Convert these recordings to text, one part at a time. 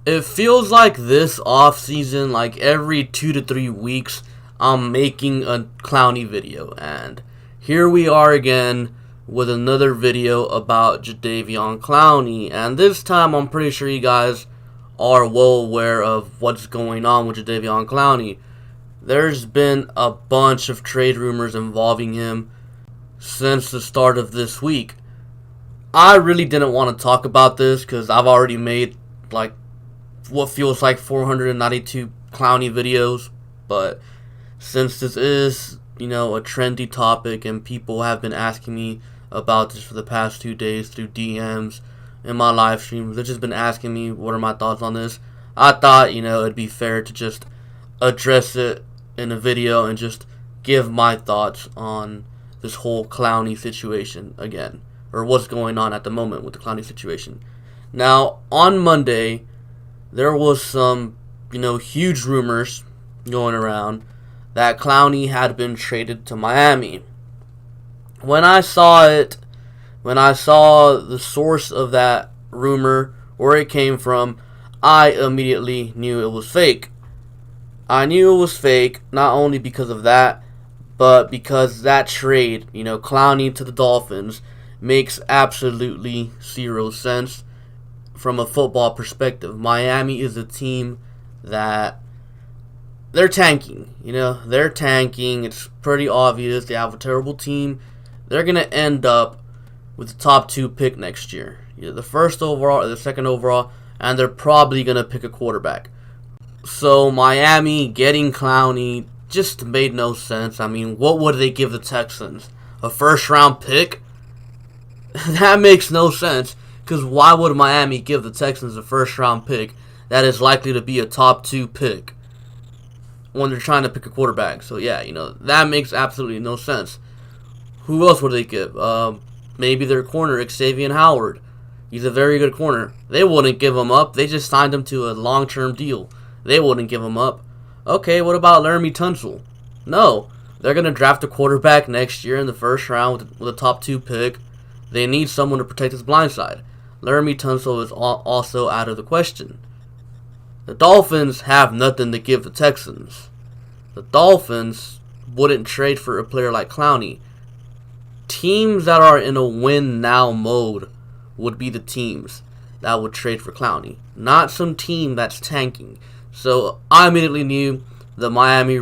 It feels like this off season, like every 2 to 3 weeks, I'm making a Clowney video, and here we are again with another video about Jadeveon Clowney. And this time, I'm pretty sure you guys are well aware of what's going on with Jadeveon Clowney. There's been a bunch of trade rumors involving him since the start of this week. I really didn't want to talk about this because I've already made like what feels like 492 Clowney videos, but since this is, a trendy topic and people have been asking me about this for the past 2 days through DMs in my live streams, they've just been asking me what are my thoughts on this. I thought, it'd be fair to just address it in a video and just give my thoughts on this whole Clowney situation again, or what's going on at the moment with the Clowney situation. Now, on Monday, there was some, huge rumors going around that Clowney had been traded to Miami. When I saw the source of that rumor, where it came from, I immediately knew it was fake. I knew it was fake, not only because of that, but because that trade, Clowney to the Dolphins, makes absolutely zero sense from a football perspective. Miami is a team that they're tanking. They're tanking. It's pretty obvious. They have a terrible team. They're going to end up with the top 2 pick next year. Either the first overall or the second overall, and they're probably going to pick a quarterback. So Miami getting Clowney just made no sense. I mean, what would they give the Texans? A first-round pick? That makes no sense. Because why would Miami give the Texans a first-round pick that is likely to be a top 2 pick when they're trying to pick a quarterback? So, yeah, that makes absolutely no sense. Who else would they give? Maybe their corner, Xavier Howard. He's a very good corner. They wouldn't give him up. They just signed him to a long-term deal. They wouldn't give him up. Okay, what about Laramie Tunsil? No. They're going to draft a quarterback next year in the first round with a top 2 pick. They need someone to protect his blind side. Laramie Tunsil is also out of the question. The Dolphins have nothing to give the Texans. The Dolphins wouldn't trade for a player like Clowney. Teams that are in a win-now mode would be the teams that would trade for Clowney, not some team that's tanking. So I immediately knew the Miami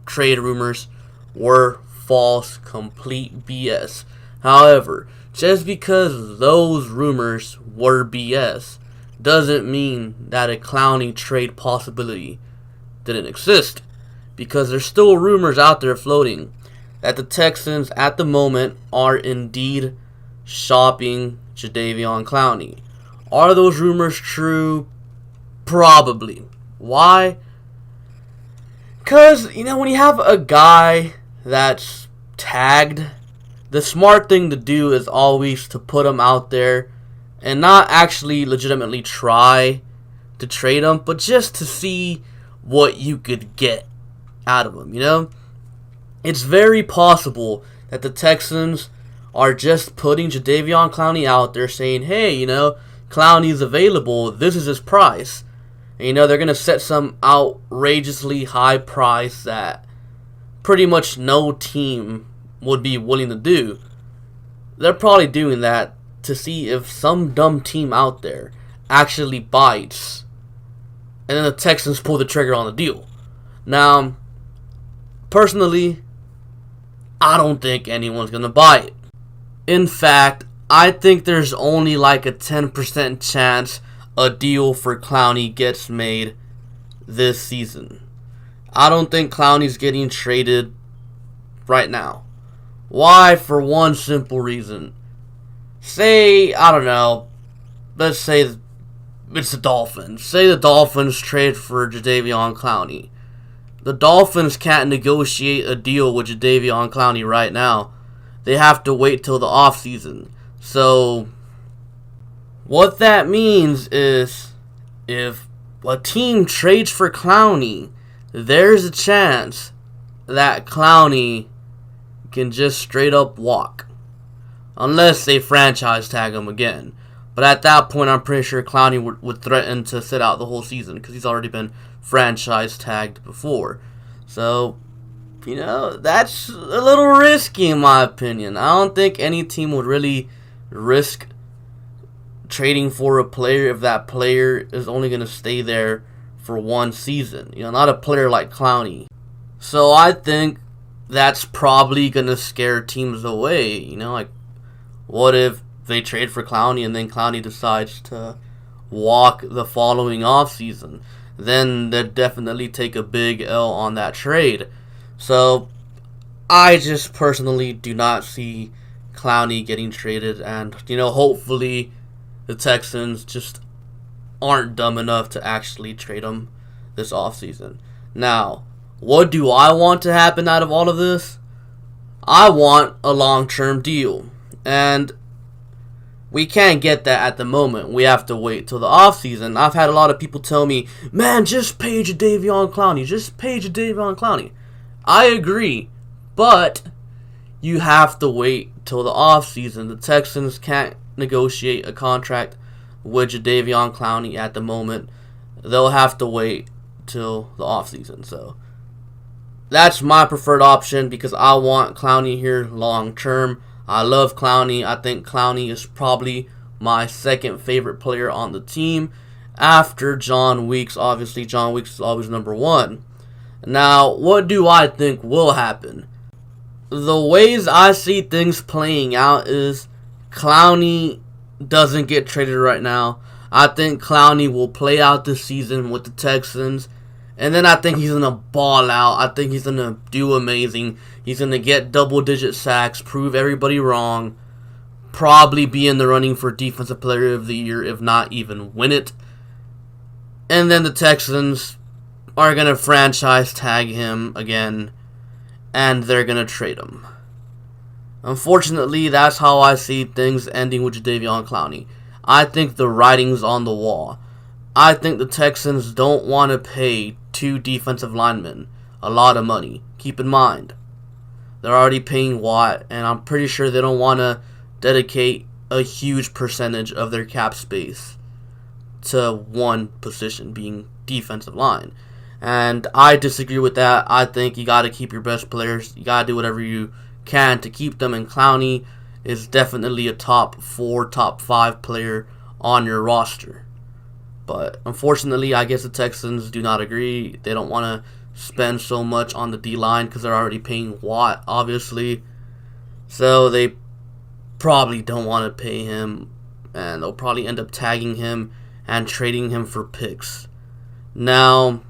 trade rumors were false, complete BS. However, just because those rumors were BS doesn't mean that a Clowney trade possibility didn't exist, because there's still rumors out there floating that the Texans at the moment are indeed shopping Jadeveon Clowney. Are those rumors true? Probably. Why? Because, when you have a guy that's tagged, the smart thing to do is always to put him out there and not actually legitimately try to trade him, but just to see what you could get out of him, It's very possible that the Texans are just putting Jadeveon Clowney out there saying, hey, Clowney's available, this is his price. And, they're going to set some outrageously high price that pretty much no team would be willing to do. They're probably doing that to see if some dumb team out there actually bites, and then the Texans pull the trigger on the deal. Now, personally, I don't think anyone's going to buy it. In fact, I think there's only like a 10% chance a deal for Clowney gets made this season. I don't think Clowney's getting traded right now. Why? For one simple reason. Say, let's say it's the Dolphins. Say the Dolphins trade for Jadeveon Clowney. The Dolphins can't negotiate a deal with Jadeveon Clowney right now. They have to wait till the offseason. So, what that means is, if a team trades for Clowney, there's a chance that Clowney can just straight up walk. Unless they franchise tag him again. But at that point, I'm pretty sure Clowney would threaten to sit out the whole season because he's already been franchise tagged before. So, that's a little risky in my opinion. I don't think any team would really risk trading for a player if that player is only going to stay there for one season. Not a player like Clowney. So I think that's probably going to scare teams away. Like, what if they trade for Clowney and then Clowney decides to walk the following offseason? Then they'd definitely take a big L on that trade. So I just personally do not see Clowney getting traded, and hopefully the Texans just aren't dumb enough to actually trade him this offseason. Now, what do I want to happen out of all of this? I want a long-term deal, and we can't get that at the moment. We have to wait till the offseason. I've had a lot of people tell me, man, just pay Jadeveon Clowney. Just pay Jadeveon Clowney. I agree, but you have to wait till the offseason. The Texans can't negotiate a contract with Jadeveon Clowney at the moment. They'll have to wait till the offseason. So that's my preferred option because I want Clowney here long term. I love Clowney. I think Clowney is probably my second favorite player on the team after John Weeks. Obviously, John Weeks is always number one. Now, what do I think will happen? The ways I see things playing out is Clowney doesn't get traded right now. I think Clowney will play out this season with the Texans. And then I think he's going to ball out. I think he's going to do amazing. He's going to get double-digit sacks, prove everybody wrong, probably be in the running for Defensive Player of the Year, if not even win it. And then the Texans are going to franchise tag him again, and they're going to trade him. Unfortunately, that's how I see things ending with Jadeveon Clowney. I think the writing's on the wall. I think the Texans don't want to pay two defensive linemen a lot of money. Keep in mind, they're already paying Watt, and I'm pretty sure they don't want to dedicate a huge percentage of their cap space to one position, being defensive line. And I disagree with that. I think you got to keep your best players. You got to do whatever you can to keep them, and Clowney is definitely a top 4, top 5 player on your roster. But unfortunately, I guess the Texans do not agree. They don't want to spend so much on the D-line because they're already paying Watt, obviously. So they probably don't want to pay him, and they'll probably end up tagging him and trading him for picks. Now,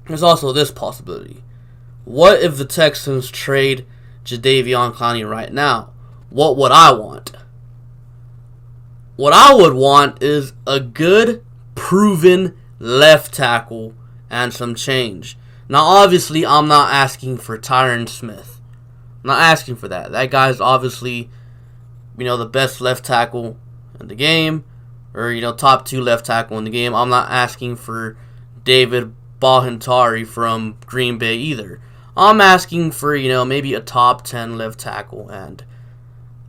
there's also this possibility. What if the Texans trade Jadeveon Clowney right now? What would I want? What I would want is a good, proven left tackle and some change. Now, obviously, I'm not asking for Tyron Smith. I'm not asking for that. That guy's obviously, the best left tackle in the game, or, top 2 left tackle in the game. I'm not asking for David Bahantari from Green Bay either. I'm asking for, maybe a top 10 left tackle and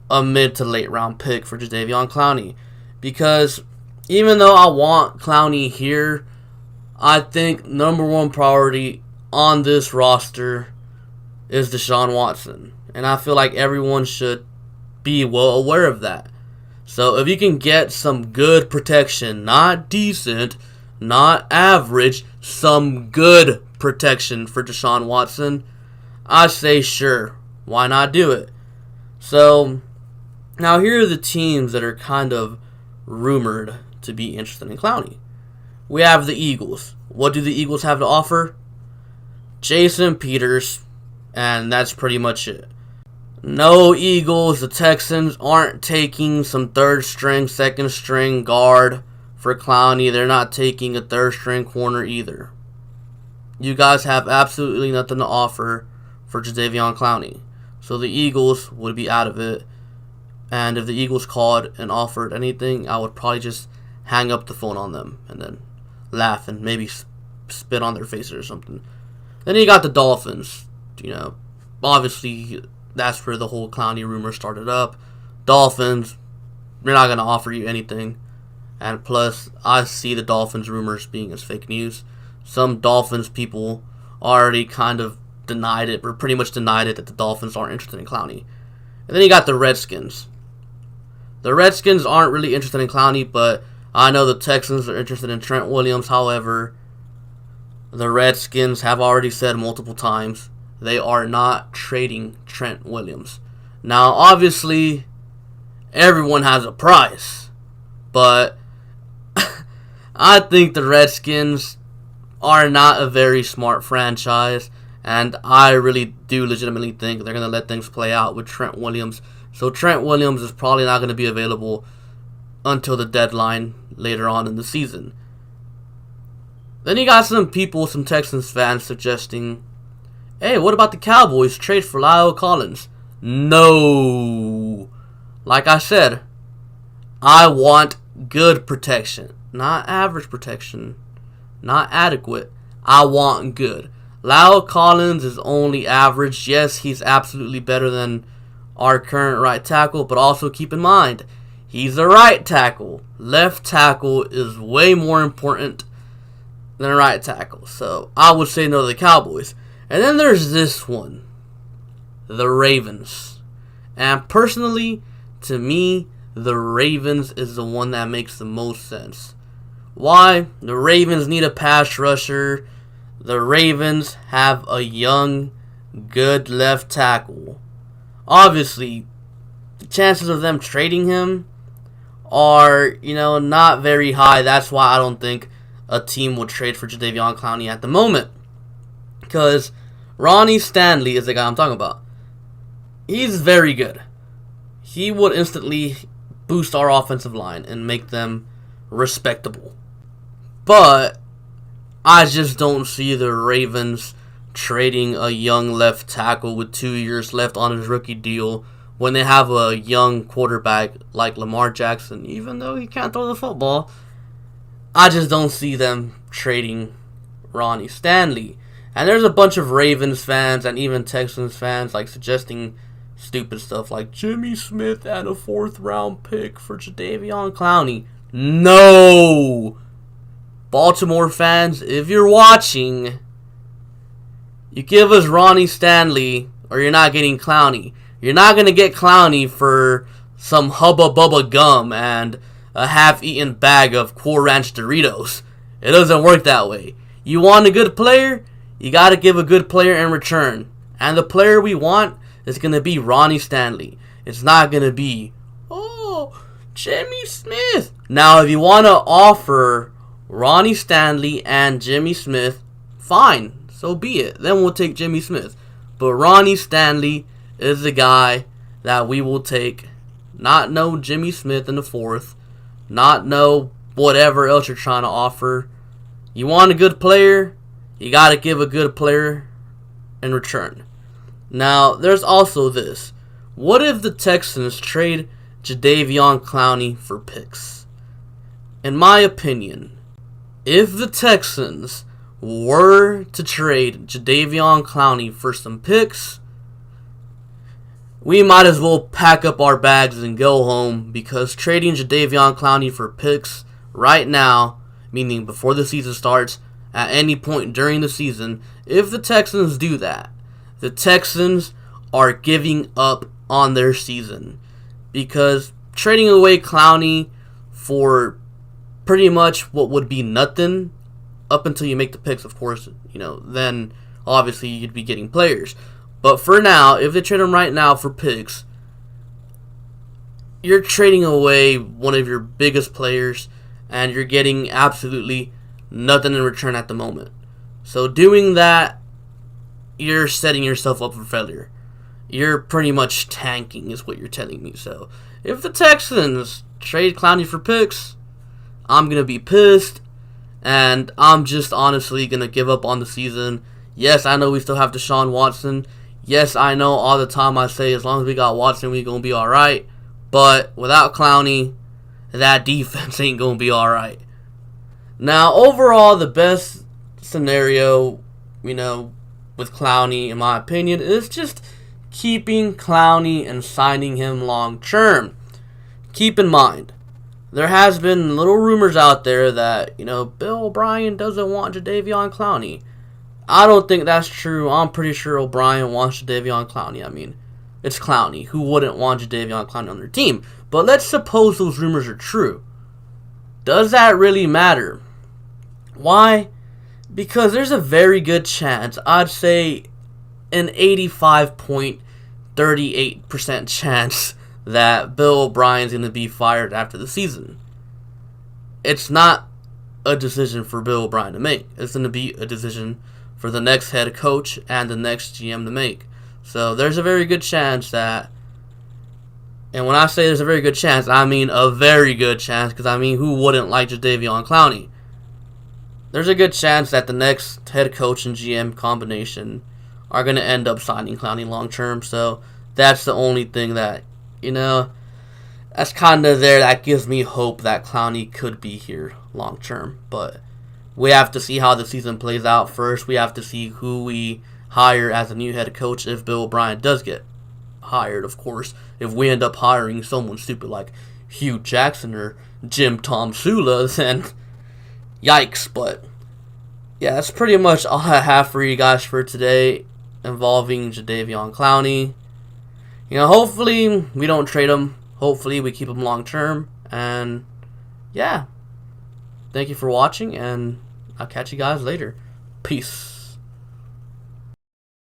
a mid to late round pick for Jadeveon Clowney. Because even though I want Clowney here, I think number one priority on this roster is Deshaun Watson. And I feel like everyone should be well aware of that. So if you can get some good protection, not decent, not average, some good protection for Deshaun Watson, I say sure, why not do it? So now here are the teams that are kind of rumored to be interested in Clowney. We have the Eagles. What do the Eagles have to offer? Jason Peters, and that's pretty much it. No Eagles, the Texans aren't taking some third string, second string guard for Clowney. They're not taking a third string corner either. You guys have absolutely nothing to offer for Jadeveon Clowney. So the Eagles would be out of it. And if the Eagles called and offered anything, I would probably just hang up the phone on them and then laugh and maybe spit on their faces or something. Then you got the Dolphins. Obviously that's where the whole Clowney rumor started up. Dolphins, they're not going to offer you anything. And plus, I see the Dolphins rumors being as fake news. Some Dolphins people already kind of denied it, or pretty much denied it, that the Dolphins aren't interested in Clowney. And then you got the Redskins. The Redskins aren't really interested in Clowney, but I know the Texans are interested in Trent Williams. However, the Redskins have already said multiple times they are not trading Trent Williams. Now, obviously, everyone has a price, but I think the Redskins are not a very smart franchise, and I really do legitimately think they're going to let things play out with Trent Williams. So Trent Williams is probably not going to be available until the deadline later on in the season. Then you got some people, some Texans fans suggesting, hey, what about the Cowboys trade for La'el Collins? No. Like I said, I want good protection, not average protection, not adequate. I want good. La'el Collins is only average. Yes, he's absolutely better than our current right tackle, but also keep in mind, he's a right tackle. Left tackle is way more important than a right tackle. So I would say no to the Cowboys. And then there's this one, the Ravens. And personally, to me, the Ravens is the one that makes the most sense. Why? The Ravens need a pass rusher. The Ravens have a young, good left tackle. Obviously, the chances of them trading him are, not very high. That's why I don't think a team would trade for Jadeveon Clowney at the moment. Because Ronnie Stanley is the guy I'm talking about. He's very good. He would instantly boost our offensive line and make them respectable. But I just don't see the Ravens trading a young left tackle with 2 years left on his rookie deal when they have a young quarterback like Lamar Jackson. Even though he can't throw the football, I just don't see them trading Ronnie Stanley. And there's a bunch of Ravens fans and even Texans fans suggesting stupid stuff like Jimmy Smith and a 4th round pick for Jadeveon Clowney. No! Baltimore fans, if you're watching, you give us Ronnie Stanley or you're not getting Clowney. You're not going to get Clowney for some Hubba Bubba gum and a half-eaten bag of Cool Ranch Doritos. It doesn't work that way. You want a good player? You got to give a good player in return. And the player we want is going to be Ronnie Stanley. It's not going to be, Jimmy Smith. Now, if you want to offer Ronnie Stanley and Jimmy Smith, fine, so be it. Then we'll take Jimmy Smith. But Ronnie Stanley is the guy that we will take. Not no Jimmy Smith in the 4th. Not no whatever else you're trying to offer. You want a good player? You got to give a good player in return. Now, there's also this. What if the Texans trade Jadeveon Clowney for picks? In my opinion, if the Texans were to trade Jadeveon Clowney for some picks, we might as well pack up our bags and go home, because trading Jadeveon Clowney for picks right now, meaning before the season starts, at any point during the season, if the Texans do that, the Texans are giving up on their season. Because trading away Clowney for pretty much what would be nothing, up until you make the picks, of course, then obviously you'd be getting players. But for now, if they trade him right now for picks, you're trading away one of your biggest players, and you're getting absolutely nothing in return at the moment. So doing that, you're setting yourself up for failure. You're pretty much tanking, is what you're telling me. So if the Texans trade Clowney for picks, I'm going to be pissed, and I'm just honestly going to give up on the season. Yes, I know we still have Deshaun Watson. Yes, I know all the time I say as long as we got Watson, we're going to be alright. But without Clowney, that defense ain't going to be alright. Now, overall, the best scenario, with Clowney, in my opinion, is just keeping Clowney and signing him long term. keep in mind, there has been little rumors out there that, Bill O'Brien doesn't want Jadeveon Clowney. I don't think that's true. I'm pretty sure O'Brien wants Jadeveon Clowney. I mean, it's Clowney. Who wouldn't want Jadeveon Clowney on their team? But let's suppose those rumors are true. Does that really matter? Why? Because there's a very good chance, I'd say an 85.38% chance that Bill O'Brien's going to be fired after the season. It's not a decision for Bill O'Brien to make. It's going to be a decision for the next head coach and the next GM to make. So there's a very good chance that, and when I say there's a very good chance, I mean a very good chance, because who wouldn't like Jadeveon Clowney? There's a good chance that the next head coach and GM combination are going to end up signing Clowney long term. So that's the only thing that, that's kind of there. That gives me hope that Clowney could be here long term. But we have to see how the season plays out first. We have to see who we hire as a new head coach if Bill O'Brien does get hired, of course. If we end up hiring someone stupid like Hugh Jackson or Jim Tom Sula, then yikes. But yeah, that's pretty much all I have for you guys for today involving Jadeveon Clowney. Hopefully we don't trade him. Hopefully we keep him long term. And yeah, thank you for watching, and I'll catch you guys later. Peace.